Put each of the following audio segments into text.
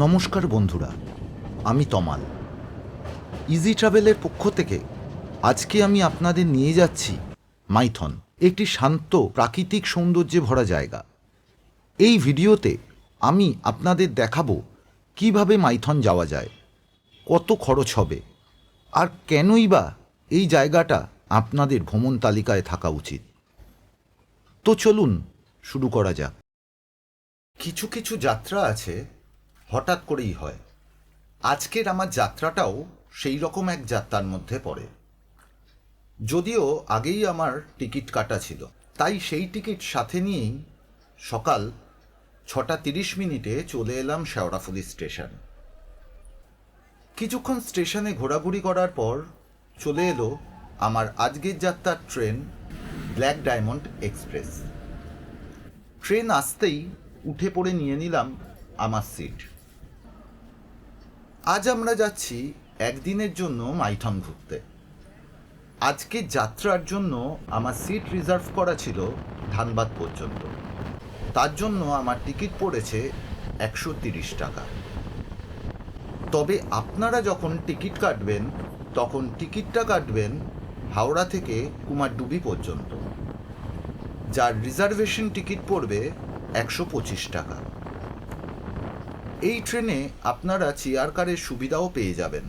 নমস্কার বন্ধুরা, আমি তমাল। ইজি ট্রাভেলের পক্ষ থেকে আজকে আমি আপনাদের নিয়ে যাচ্ছি মাইথন, একটি শান্ত প্রাকৃতিক সৌন্দর্যে ভরা জায়গা। এই ভিডিওতে আমি আপনাদের দেখাবো কিভাবে মাইথন যাওয়া যায়, কত খরচ হবে, আর কেনই বা এই জায়গাটা আপনাদের ভ্রমণ তালিকায় থাকা উচিত। তো চলুন শুরু করা যাক। কিছু কিছু যাত্রা আছে হঠাৎ করেই হয়। আজকের আমার যাত্রাটাও সেই রকম এক যাত্রার মধ্যে পড়ে। যদিও আগেই আমার টিকিট কাটা ছিল, তাই সেই টিকিট সাথে নিয়েই সকাল 6:30 চলে এলাম শেওড়াফুলি স্টেশন। কিছুক্ষণ স্টেশনে ঘোরাঘুরি করার পর চলে এলো আমার আজকের যাত্রার train, black diamond express. Train আসতেই উঠে পড়ে নিয়ে নিলাম আমার সিট। আজ আমরা যাচ্ছি একদিনের জন্য মাইথন ঘুরতে। আজকে যাত্রার জন্য আমার সিট রিজার্ভ করা ছিল ধানবাদ পর্যন্ত। তার জন্য আমার টিকিট পড়েছে 130 টাকা। তবে আপনারা যখন টিকিট কাটবেন তখন টিকিটটা কাটবেন হাওড়া থেকে কুমারডুবি পর্যন্ত, যার রিজার্ভেশন টিকিট পড়বে 125 টাকা। এই ট্রেনে আপনারা চেয়ার কারের সুবিধাও পেয়ে যাবেন,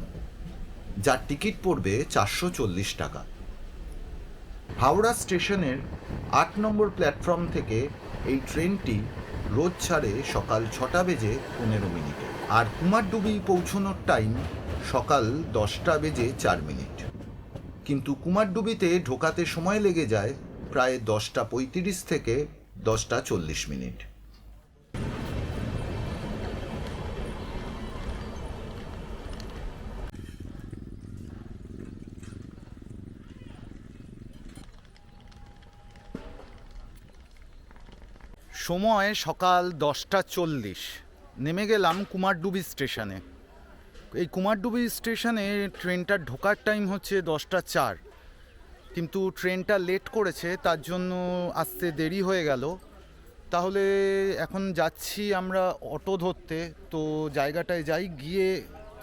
যার টিকিট পড়বে 440 টাকা। হাওড়া স্টেশনের 8 নম্বর প্ল্যাটফর্ম থেকে এই ট্রেনটি রোজ ছাড়ে সকাল 6:15 আর কুমারডুবি পৌঁছানোর টাইম সকাল 10:04। কিন্তু কুমারডুবিতে ঢোকাতে সময় লেগে যায় প্রায় 10:35 থেকে 10:40। সময় সকাল 10:40। নেমে গেলাম কুমারডুবি স্টেশনে। এই কুমারডুবি স্টেশনে ট্রেনটার ঢোকার টাইম হচ্ছে 10:04, কিন্তু ট্রেনটা লেট করেছে, তার জন্য আসতে দেরি হয়ে গেল। তাহলে এখন যাচ্ছি আমরা অটো ধরতে। তো জায়গাটায় যাই, গিয়ে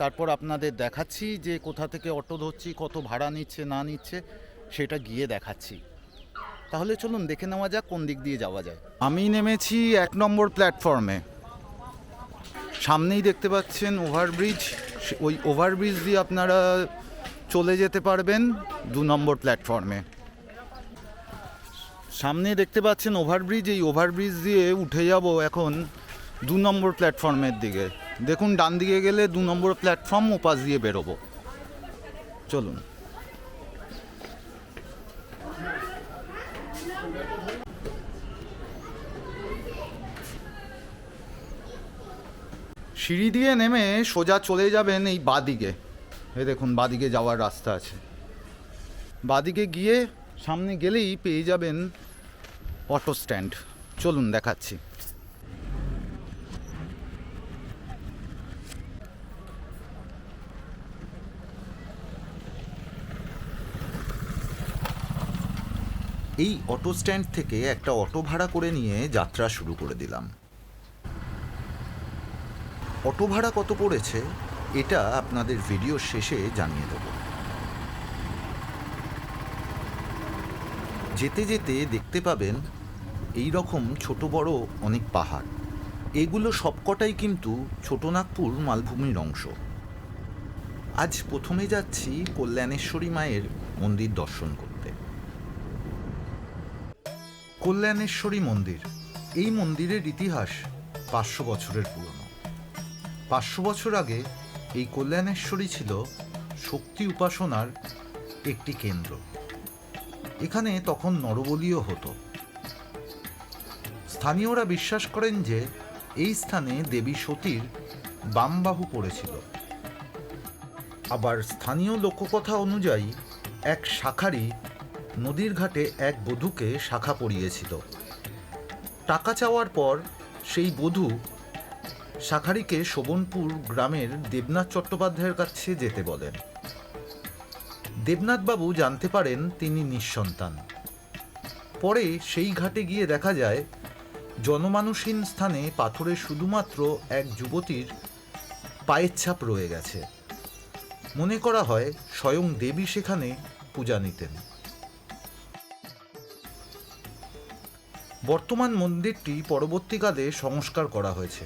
তারপর আপনাদের দেখাচ্ছি যে কোথা থেকে অটো ধরছি, কত ভাড়া নিচ্ছে না নিচ্ছে সেটা গিয়ে দেখাচ্ছি। তাহলে চলুন দেখে নেওয়া যাক কোন দিক দিয়ে যাওয়া যায়। আমি নেমেছি 1 নম্বর প্ল্যাটফর্মে। সামনেই দেখতে পাচ্ছেন ওভারব্রিজ, ওই ওভারব্রিজ দিয়ে আপনারা চলে যেতে পারবেন 2 নম্বর প্ল্যাটফর্মে। সামনে দেখতে পাচ্ছেন ওভারব্রিজ, এই ওভারব্রিজ দিয়ে উঠে যাব এখন 2 নম্বর প্ল্যাটফর্মের দিকে। দেখুন ডান দিকে গেলে 2 নম্বর প্ল্যাটফর্ম, ওপাশ দিয়ে বেরোবো। চলুন। সিঁড়ি দিয়ে নেমে সোজা চলে যাবেন এই বাদিকে। এই দেখুন বাদিকে যাওয়ার রাস্তা আছে। বাদিকে গিয়ে সামনে গেলেই পেয়ে যাবেন অটো স্ট্যান্ড। চলুন দেখাচ্ছি। এই অটো স্ট্যান্ড থেকে একটা অটো ভাড়া করে নিয়ে যাত্রা শুরু করে দিলাম। অটো ভাড়া কত পড়েছে এটা আপনাদের ভিডিওর শেষে জানিয়ে দেব। যেতে যেতে দেখতে পাবেন এই রকম ছোট বড় অনেক পাহাড়। এগুলো সবকটাই কিন্তু ছোটনাগপুর মালভূমির অংশ। আজ প্রথমে যাচ্ছি কল্যাণেশ্বরী মায়ের মন্দির দর্শন করতে। কল্যাণেশ্বরী মন্দির, এই মন্দিরের ইতিহাস 500 বছরের পুরনো। 500 বছর আগে এই কল্যাণেশ্বরী ছিল শক্তি উপাসনার একটি কেন্দ্র। এখানে তখন নরবলিও হতো। স্থানীয়রা বিশ্বাস করেন যে এই স্থানে দেবী সতীর বাম বাহু পড়েছিল। আবার স্থানীয় লোককথা অনুযায়ী এক শাখারি নদীর ঘাটে এক বধূকে শাখা পরিয়েছিল। টাকা চাওয়ার পর সেই বধূ শাখারিকে শোভনপুর গ্রামের দেবনাথ চট্টোপাধ্যায়ের কাছে যেতে বলেন। দেবনাথবাবু জানতে পারেন তিনি নিঃসন্তান। পরে সেই ঘাটে গিয়ে দেখা যায় জনমানুষহীন স্থানে পাথরে শুধুমাত্র এক যুবতীর পায়ের ছাপ রয়ে গেছে। মনে করা হয় স্বয়ং দেবী সেখানে পূজা নিতেন। বর্তমান মন্দিরটি পরবর্তীকালে সংস্কার করা হয়েছে।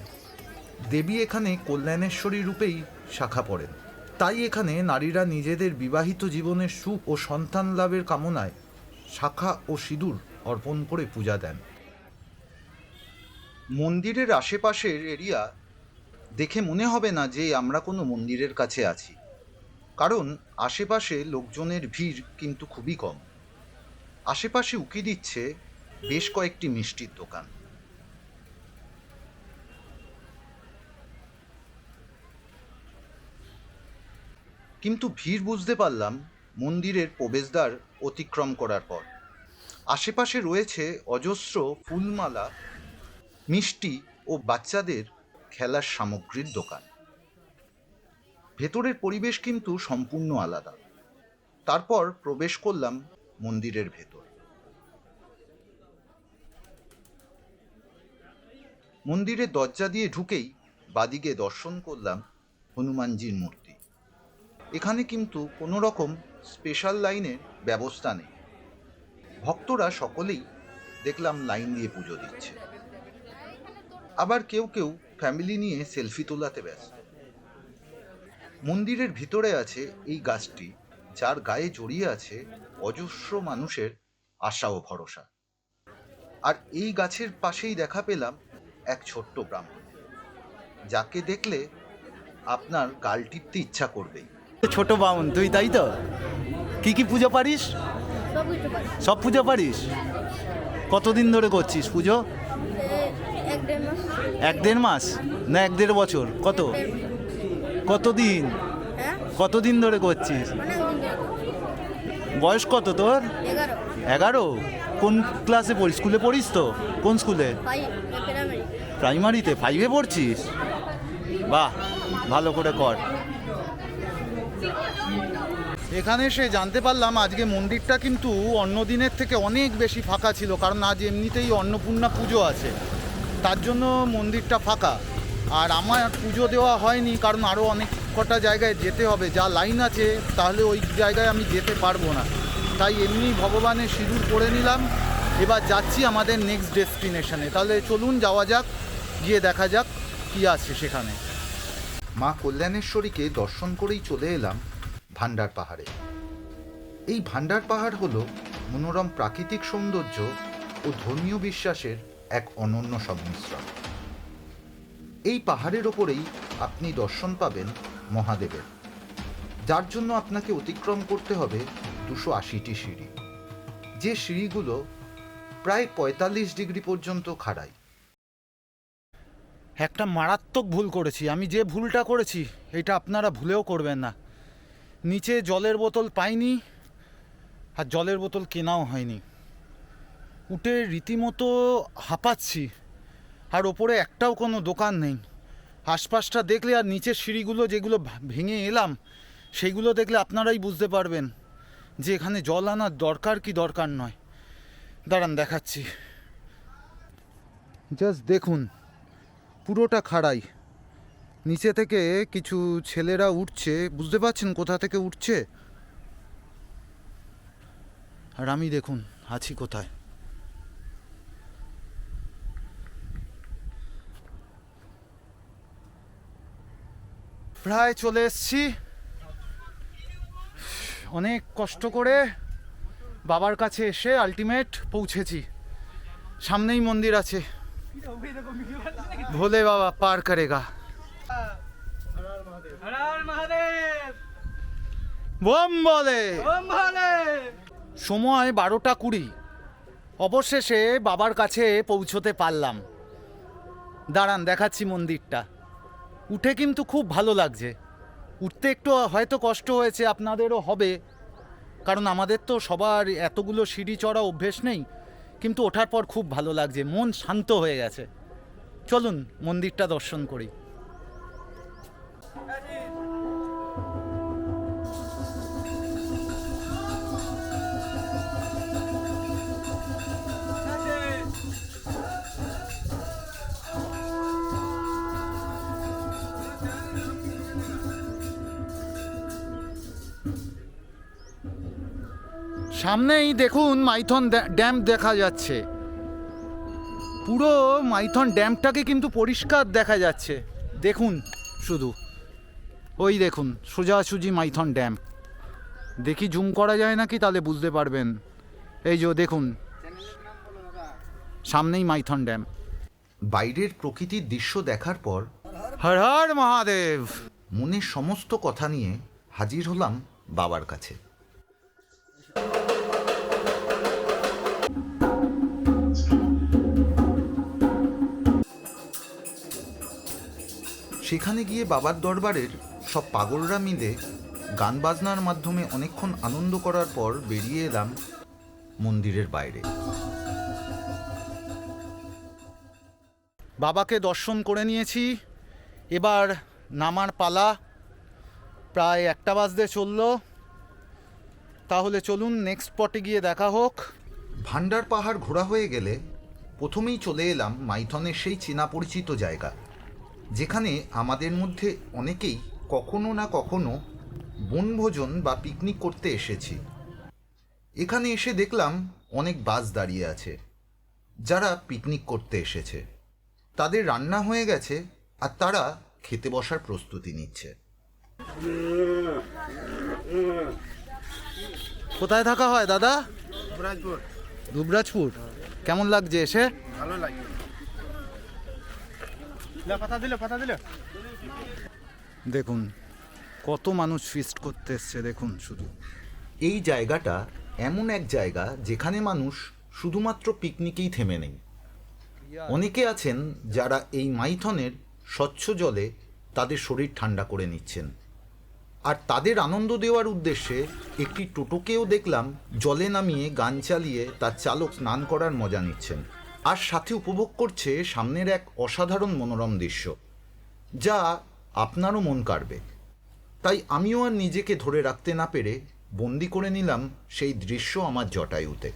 দেবী এখানে কল্যাণেশ্বরী রূপেই শাখা পড়েন। তাই এখানে নারীরা নিজেদের বিবাহিত জীবনের সুখ ও সন্তান লাভের কামনায় শাখা ও সিঁদুর অর্পণ করে পূজা দেন। মন্দিরের আশেপাশের এরিয়া দেখে মনে হবে না যে আমরা কোনো মন্দিরের কাছে আছি, কারণ আশেপাশে লোকজনের ভিড় কিন্তু খুবই কম। আশেপাশে উকি দিচ্ছে বেশ কয়েকটি মিষ্টির দোকান। কিন্তু ভিড় বুঝতে পারলাম মন্দিরের প্রবেশদ্বার অতিক্রম করার পর। আশেপাশে রয়েছে অজস্র ফুলমালা, মিষ্টি ও বাচ্চাদের খেলার সামগ্রীর দোকান। ভেতরের পরিবেশ কিন্তু সম্পূর্ণ আলাদা। তারপর প্রবেশ করলাম মন্দিরের ভেতর। মন্দিরের দরজা দিয়ে ঢুকেই বাদিকে দর্শন করলাম হনুমানজির মূর্তি। এখানে কিন্তু কোনো রকম স্পেশাল লাইনের ব্যবস্থা নেই। ভক্তরা সকলেই দেখলাম লাইন দিয়ে পুজো দিচ্ছে। আবার কেউ কেউ ফ্যামিলি নিয়ে সেলফি তোলাতে ব্যস্ত। মন্দিরের ভিতরে আছে এই গাছটি, যার গায়ে জড়িয়ে আছে অজস্র মানুষের আশা ও ভরসা। আর এই গাছের পাশেই দেখা পেলাম এক ছোট্ট ব্রাহ্মণ, যাকে দেখলে আপনার গাল টিপতে ইচ্ছা করবেই। ছোট বামুন তুই, তাই তো? কি কি পুজো পারিস? সব পুজো পারিস? কতদিন ধরে করছিস পুজো? 1-1.5 মাস না 1-1.5 বছর? কতদিন কতদিন ধরে করছিস? বয়স কত তোর? 11। কোন ক্লাসে পড়িস? স্কুলে পড়িস তো? কোন স্কুলে? প্রাইমারিতে 5-এ পড়ছিস? বাহ, ভালো করে কর। এখানে এসে জানতে পারলাম আজকে মন্দিরটা কিন্তু অন্য দিনের থেকে অনেক বেশি ফাঁকা ছিল, কারণ আজ এমনিতেই অন্নপূর্ণা পুজো আছে, তার জন্য মন্দিরটা ফাঁকা। আর আমার পুজো দেওয়া হয়নি, কারণ আরও অনেক কটা জায়গায় যেতে হবে, যা লাইন আছে তাহলে ওই জায়গায় আমি যেতে পারবো না। তাই এমনি ভগবানের সিঁদুর পরে নিলাম। এবার যাচ্ছি আমাদের নেক্সট ডেস্টিনেশনে। তাহলে চলুন যাওয়া যাক, গিয়ে দেখা যাক কি আছে সেখানে। মা কল্যাণেশ্বরীকে দর্শন করেই চলে এলাম ভান্ডার পাহাড়ে। এই ভান্ডার পাহাড় হলো মনোরম প্রাকৃতিক সৌন্দর্য ও ধর্মীয় বিশ্বাসের এক অনন্য সংমিশ্রণ। এই পাহাড়ের ওপরেই আপনি দর্শন পাবেন মহাদেবের, যার জন্য আপনাকে অতিক্রম করতে হবে 280টি সিঁড়ি, যে সিঁড়িগুলো প্রায় 45 ডিগ্রি পর্যন্ত খাড়াই। একটা মারাত্মক ভুল করেছি আমি। যে ভুলটা করেছি এটা আপনারা ভুলেও করবেন না। নিচে জলের বোতল পাইনি, আর জলের বোতল কেনাও হয়নি। উঠে রীতিমতো হাঁপাচ্ছি, আর ওপরে একটাও কোনো দোকান নেই। আশপাশটা দেখলে আর নিচের সিঁড়িগুলো যেগুলো ভেঙে এলাম সেইগুলো দেখলে আপনারাই বুঝতে পারবেন যে এখানে জল আনার দরকার কি দরকার নয়। দাঁড়ান দেখাচ্ছি। জাস্ট দেখুন, পুরোটা খাড়াই। নিচে থেকে কিছু ছেলেরা উঠছে, বুঝতে পারছেন কোথা থেকে উঠছে? আর আমি দেখুন আছি কোথায়। প্রায় চলে এসছি। অনেক কষ্ট করে বাবার কাছে এসে আলটিমেট পৌঁছেছি। সামনেই মন্দির আছে, ভোলে বাবা পার করেগা। বোম বলে। সময় 12টা 20। অবশেষে বাবার কাছে পৌঁছতে পারলাম। দাঁড়ান দেখাচ্ছি মন্দিরটা। উঠে কিন্তু খুব ভালো লাগছে। উঠতে একটু হয়তো কষ্ট হয়েছে, আপনাদেরও হবে, কারণ আমাদের তো সবার এতগুলো সিঁড়ি চড়া অভ্যেস নেই। কিন্তু ওঠার পর খুব ভালো লাগছে, মন শান্ত হয়ে গেছে। চলুন মন্দিরটা দর্শন করি। সামনেই দেখুন মাইথন ড্যাম দেখা যাচ্ছে। পুরো মাইথন ড্যামটাকে কিন্তু পরিষ্কার দেখা যাচ্ছে। দেখুন শুধু, ওই দেখুন সোজাসুজি মাইথন ড্যাম। দেখি জুম করা যায় নাকি, তাহলে বুঝতে পারবেন। এই যে দেখুন সামনেই মাইথন ড্যাম। বাইরের প্রকৃতির দৃশ্য দেখার পর হর হর মহাদেব, মনের সমস্ত কথা নিয়ে হাজির হলাম বাবার কাছে। সেখানে গিয়ে বাবার দরবারের সব পাগলরা মিলে গান বাজনার মাধ্যমে অনেকক্ষণ আনন্দ করার পর বেরিয়ে এলাম মন্দিরের বাইরে। বাবাকে দর্শন করে নিয়েছি, এবার নামার পালা। প্রায় 1টা বাজতে চললো, তাহলে চলুন নেক্সট স্পটে গিয়ে দেখা হোক। ভান্ডার পাহাড় ঘোরা হয়ে গেলে প্রথমেই চলে এলাম মাইথনের সেই চেনা পরিচিত জায়গা, যেখানে আমাদের মধ্যে অনেকেই কখনো না কখনো বনভোজন বা পিকনিক করতে এসেছি। এখানে এসে দেখলাম অনেক বাস দাঁড়িয়ে আছে, যারা পিকনিক করতে এসেছে। তাদের রান্না হয়ে গেছে আর তারা খেতে বসার প্রস্তুতি নিচ্ছে। কোথায় থাকা হয় দাদা? দুবরাজপুর। দুবরাজপুর। কেমন লাগছে এসে? ভালো লাগছে। পাতা দিলে দেখুন কত মানুষ ফিস্ট করতে এসছে, দেখুন শুধু। এই জায়গাটা এমন এক জায়গা যেখানে মানুষ শুধুমাত্র পিকনিকেই থেমে নেই। অনেকে আছেন যারা এই মাইথনের স্বচ্ছ জলে তাদের শরীর ঠান্ডা করে নিচ্ছেন, আর তাদের আনন্দ দেওয়ার উদ্দেশ্যে একটি টোটোকেও দেখলাম জলে নামিয়ে গান চালিয়ে তার চালক স্নান করার মজা নিচ্ছেন, আর সাথে উপভোগ করছে সামনের এক অসাধারণ মনোরম দৃশ্য, যা আপনারও মন কাড়বে। তাই আমিও আর নিজেকে ধরে রাখতে না পেরে বন্দি করে নিলাম সেই দৃশ্য আমার জটায়ুতে,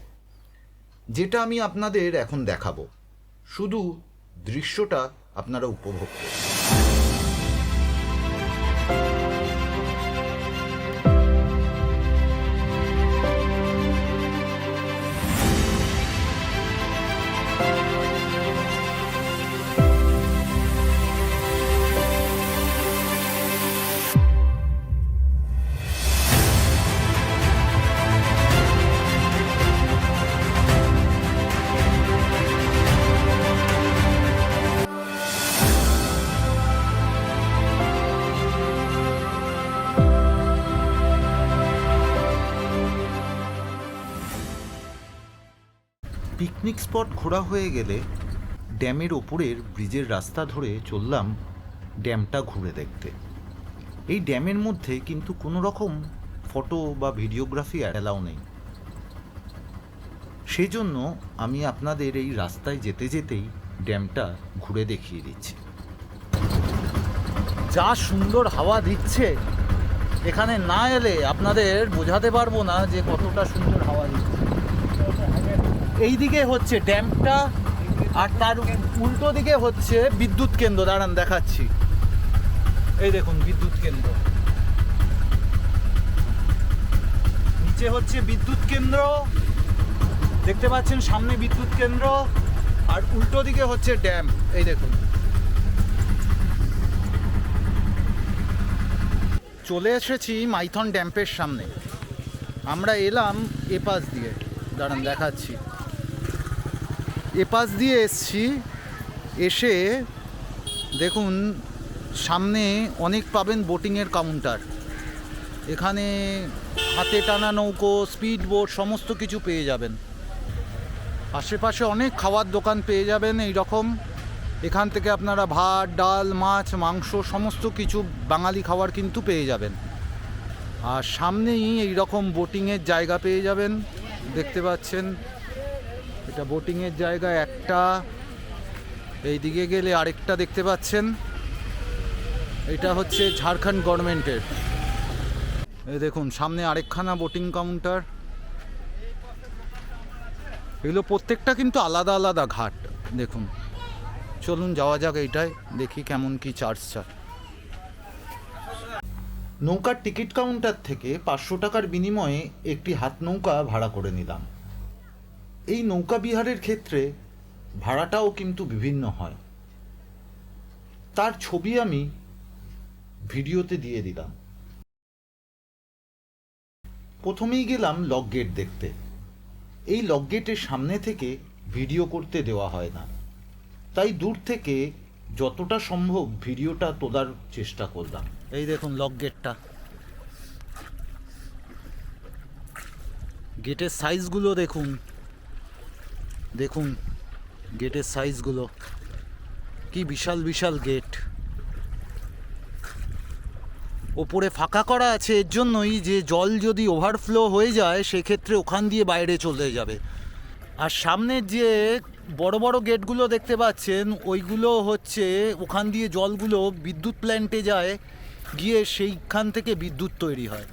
যেটা আমি আপনাদের এখন দেখাবো। শুধু দৃশ্যটা আপনারা উপভোগ করুন। পিকনিক স্পট ঘোরা হয়ে গেলে ড্যামের ওপরের ব্রিজের রাস্তা ধরে চললাম ড্যামটা ঘুরে দেখতে। এই ড্যামের মধ্যে কিন্তু কোনো রকম ফটো বা ভিডিওগ্রাফি অ্যালাউ নেই, সেজন্য আমি আপনাদের এই রাস্তায় যেতে যেতেই ড্যামটা ঘুরে দেখিয়ে দিচ্ছি। যা সুন্দর হাওয়া দিচ্ছে, এখানে না এলে আপনাদের বোঝাতে পারবো না যে কতটা সুন্দর হাওয়া দিচ্ছে। এইদিকে হচ্ছে ড্যামটা, আর তার উল্টো দিকে হচ্ছে বিদ্যুৎ কেন্দ্র। দাঁড়ান দেখাচ্ছি, এই দেখুন বিদ্যুৎ কেন্দ্র। নিচে হচ্ছে বিদ্যুৎ কেন্দ্র, দেখতে পাচ্ছেন সামনে বিদ্যুৎ কেন্দ্র, আর উল্টো দিকে হচ্ছে ড্যাম। এই দেখুন চলে এসেছি মাইথন ড্যাম্পের সামনে। আমরা এলাম এপাশ দিয়ে, দাঁড়ান দেখাচ্ছি। এপাশ দিয়ে এসছি, এসে দেখুন সামনে অনেক পাবেন বোটিংয়ের কাউন্টার। এখানে হাতে টানা নৌকো, স্পিড বোট সমস্ত কিছু পেয়ে যাবেন। আশেপাশে অনেক খাওয়ার দোকান পেয়ে যাবেন এই রকম। এখান থেকে আপনারা ভাত, ডাল, মাছ, মাংস সমস্ত কিছু বাঙালি খাবার কিন্তু পেয়ে যাবেন। আর সামনেই এই রকম বোটিংয়ের জায়গা পেয়ে যাবেন, দেখতে পাচ্ছেন এটা বোটিংয়ের জায়গা একটা। এই দিকে গেলে আরেকটা দেখতে পাচ্ছেন, এটা হচ্ছে ঝাড়খণ্ড গভর্নমেন্টের। এই দেখুন সামনে আরেকখানা বোটিং কাউন্টার। এগুলো প্রত্যেকটা কিন্তু আলাদা আলাদা ঘাট। দেখুন চলুন যাওয়া যাক এইটাই, দেখি কেমন কি চার্জ। নৌকার টিকিট কাউন্টার থেকে 500 টাকার বিনিময়ে একটি হাত নৌকা ভাড়া করে নিলাম। এই নৌকা বিহারের ক্ষেত্রে ভাড়াটাও কিন্তু বিভিন্ন হয়। তার ছবি আমি ভিডিওতে দিয়ে দিলাম। প্রথমেই গেলাম লক গেট দেখতে। এই লক গেটের সামনে থেকে ভিডিও করতে দেওয়া হয় না, তাই দূর থেকে যতটা সম্ভব ভিডিওটা তোলার চেষ্টা করলাম। এই দেখুন লক গেটটা, গেটের সাইজগুলো দেখুন, দেখুন গেটের সাইজগুলো কি বিশাল বিশাল গেট। ওপরে ফাঁকা করা আছে এর জন্যই যে জল যদি ওভারফ্লো হয়ে যায় সেক্ষেত্রে ওখান দিয়ে বাইরে চলে যাবে। আর সামনের যে বড় বড় গেটগুলো দেখতে পাচ্ছেন ওইগুলো হচ্ছে ওখান দিয়ে জলগুলো বিদ্যুৎ প্ল্যান্টে যায়, গিয়ে সেইখান থেকে বিদ্যুৎ তৈরি হয়।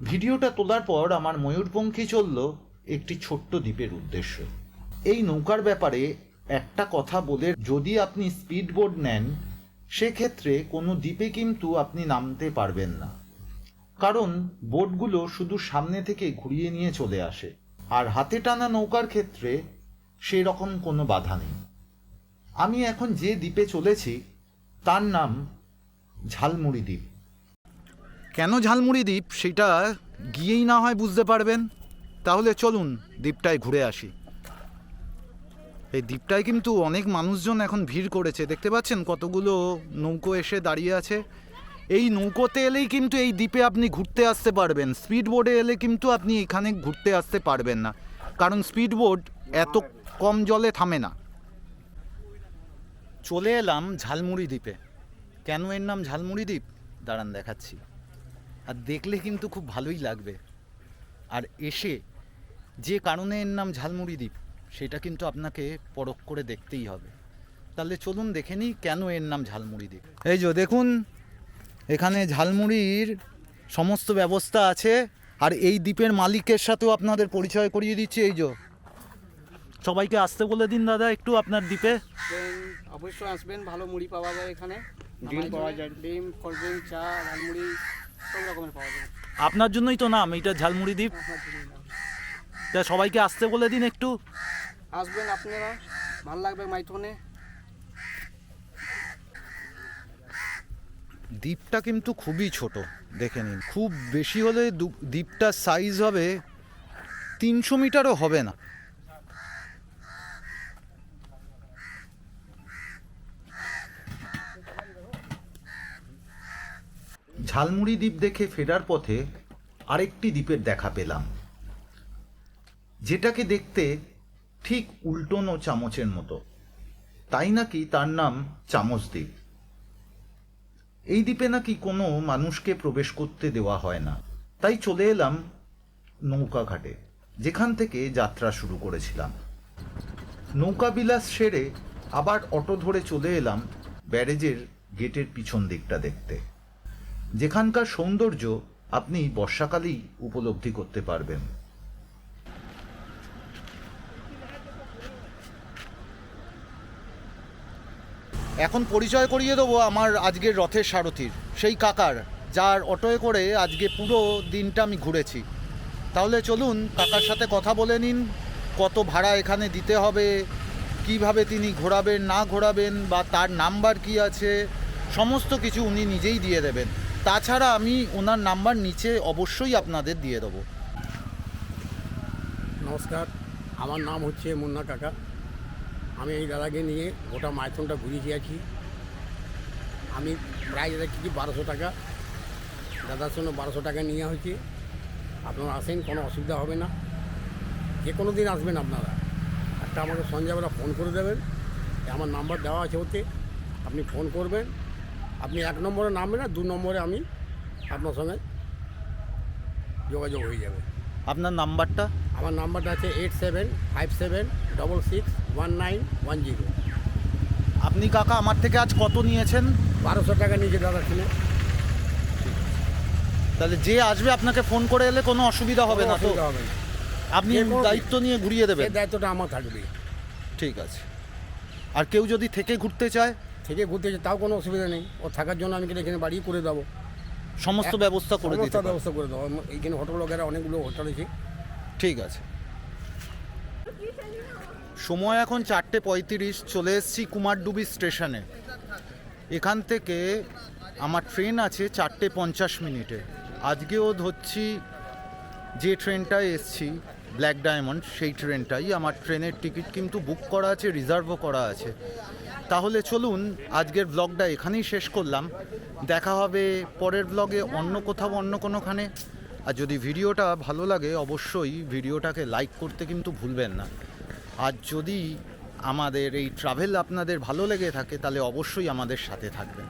ভিডিওটা তোলার পর আমার ময়ূরপঙ্খী চলল একটি ছোট্ট দ্বীপের উদ্দেশ্যে। এই নৌকার ব্যাপারে একটা কথা বলে, যদি আপনি স্পিড বোট নেন সেক্ষেত্রে কোনো দ্বীপে কিন্তু আপনি নামতে পারবেন না, কারণ বোটগুলো শুধু সামনে থেকে ঘুরিয়ে নিয়ে চলে আসে। আর হাতে টানা নৌকার ক্ষেত্রে সেই রকম কোনো বাধা নেই। আমি এখন যে দ্বীপে চলেছি তার নাম ঝালমুড়ি দ্বীপ। কেন ঝালমুড়ি দ্বীপ সেটা গিয়েই না হয় বুঝতে পারবেন। তাহলে চলুন দ্বীপটায় ঘুরে আসি। এই দ্বীপটায় কিন্তু অনেক মানুষজন এখন ভিড় করেছে, দেখতে পাচ্ছেন কতগুলো নৌকো এসে দাঁড়িয়ে আছে। এই নৌকোতে এলেই কিন্তু এই দ্বীপে আপনি ঘুরতে আসতে পারবেন, স্পিড বোটে এলে কিন্তু আপনি এখানে ঘুরতে আসতে পারবেন না, কারণ স্পিড বোট এত কম জলে থামে না। চলে এলাম ঝালমুড়ি দ্বীপে। কেন এর নাম ঝালমুড়ি দ্বীপ দাঁড়ান দেখাচ্ছি। আর দেখলে কিন্তু খুব ভালোই লাগবে। আর এসে যে কারণে এর নাম ঝালমুড়ি দ্বীপ সেটা কিন্তু আপনাকে পরখ করে দেখতেই হবে। তাহলে চলুন দেখে নিই কেন এর নাম ঝালমুড়ি দ্বীপ। এই যে দেখুন এখানে ঝালমুড়ির সমস্ত ব্যবস্থা আছে। আর এই দ্বীপের মালিকের সাথেও আপনাদের পরিচয় করিয়ে দিচ্ছি। এই যে সবাইকে আসতে বলে দিন দাদা একটু আপনার দ্বীপে। অবশ্যই আসবেন, ভালো মুড়ি পাওয়া যায় এখানে। ডিম পাওয়া যায়, ডিম, কোল্ড ড্রিঙ্ক, চা, ঝালমুড়ি সব রকমের পাওয়া যায়। আপনার জন্যই তো নাম এইটা ঝালমুড়ি দ্বীপ। আপনার জন্য নাম। তা সবাইকে আসতে বলে দিন একটু। আসবেন আপনারা, ভালো লাগবে মাইথনে। দ্বীপটা কিন্তু খুবই ছোট, দেখে নিন। খুব বেশি হলে দ্বীপটার সাইজ হবে 300 মিটারও হবে না। ঝালমুড়ি দ্বীপ দেখে ফেরার পথে আরেকটি দ্বীপের দেখা পেলাম, যেটাকে দেখতে ঠিক উল্টোনো চামচের মতো, তাই নাকি তার নাম চামচ দ্বীপ। এই দ্বীপে নাকি কোনো মানুষকে প্রবেশ করতে দেওয়া হয় না, তাই চলে এলাম নৌকা ঘাটে, যেখান থেকে যাত্রা শুরু করেছিলাম। নৌকা বিলাস সেরে আবার অটো ধরে চলে এলাম ব্যারেজের গেটের পিছন দিকটা দেখতে, যেখানকার সৌন্দর্য আপনি বর্ষাকালেই উপলব্ধি করতে পারবেন। এখন পরিচয় করিয়ে দেবো আমার আজকের রথের সারথির, সেই কাকার, যার অটোয় করে আজকে পুরো দিনটা আমি ঘুরেছি। তাহলে চলুন কাকার সাথে কথা বলে নিন, কত ভাড়া এখানে দিতে হবে, কিভাবে তিনি ঘোরাবেন না ঘোরাবেন, বা তার নাম্বার কি আছে, সমস্ত কিছু উনি নিজেই দিয়ে দেবেন। তাছাড়া আমি ওনার নাম্বার নিচে অবশ্যই আপনাদের দিয়ে দেবো। নমস্কার, আমার নাম হচ্ছে মুন্না কাকা। আমি এই দাদাকে নিয়ে গোটা মাইথনটা ঘুরিয়ে আছি। আমি প্রায় রেখেছি 1200 টাকা, দাদার জন্য 1200 টাকা নিয়ে হয়েছে। আপনারা আসেন, কোনো অসুবিধা হবে না। যে কোনো দিন আসবেন আপনারা, একটা আমাকে সন্ধ্যাবেলা ফোন করে দেবেন, আমার নাম্বার দেওয়া আছে ওতে, আপনি ফোন করবেন। আপনি 1 নম্বরে নামবেন না, 2 নম্বরে আমি আপনার সঙ্গে যোগাযোগ হয়ে যাবে। আপনার নাম্বারটা? আমার নাম্বারটা আছে 8757661910। আপনি কাকা আমার থেকে আজ কত নিয়েছেন? 1200 টাকা নিয়েছে দাদা কিনে। তাহলে যে আসবে আপনাকে ফোন করে এলে কোনো অসুবিধা হবে না তো? অসুবিধা হবে না, আপনি দায়িত্ব নিয়ে ঘুরিয়ে দেবেন? এই দায়িত্বটা আমার থাকবে। ঠিক আছে। আর কেউ যদি থেকে ঘুরতে চায়? থেকে ঘুরতে যাচ্ছে তাও কোনো অসুবিধা নেই। ও থাকার জন্য আমি কিন্তু এখানে বাড়ি করে দেবো, সমস্ত ব্যবস্থা করে দিতে সমস্ত পারবেন। ব্যবস্থা করে দেবো। এইখানে হোটেল वगैरह অনেকগুলো হোটেল আছে। ঠিক আছে। সময় এখন 4:35, চলে এসেছি কুমারডুবি স্টেশনে। এখান থেকে আমার ট্রেন আছে 4:50। আজকেও ধরছি যে ট্রেনটায় এসছি ব্ল্যাক ডায়মন্ড, সেই ট্রেনটাই। আমার ট্রেনের টিকিট কিন্তু বুক করা আছে, রিজার্ভও করা আছে। তাহলে চলুন আজকের ব্লগটা এখানেই শেষ করলাম। দেখা হবে পরের ব্লগে অন্য কোথাও, অন্য কোনোখানে। আর যদি ভিডিওটা ভালো লাগে অবশ্যই ভিডিওটাকে লাইক করতে কিন্তু ভুলবেন না। আর যদি আমাদের এই ট্রাভেল আপনাদের ভালো লেগে থাকে তাহলে অবশ্যই আমাদের সাথে থাকবেন।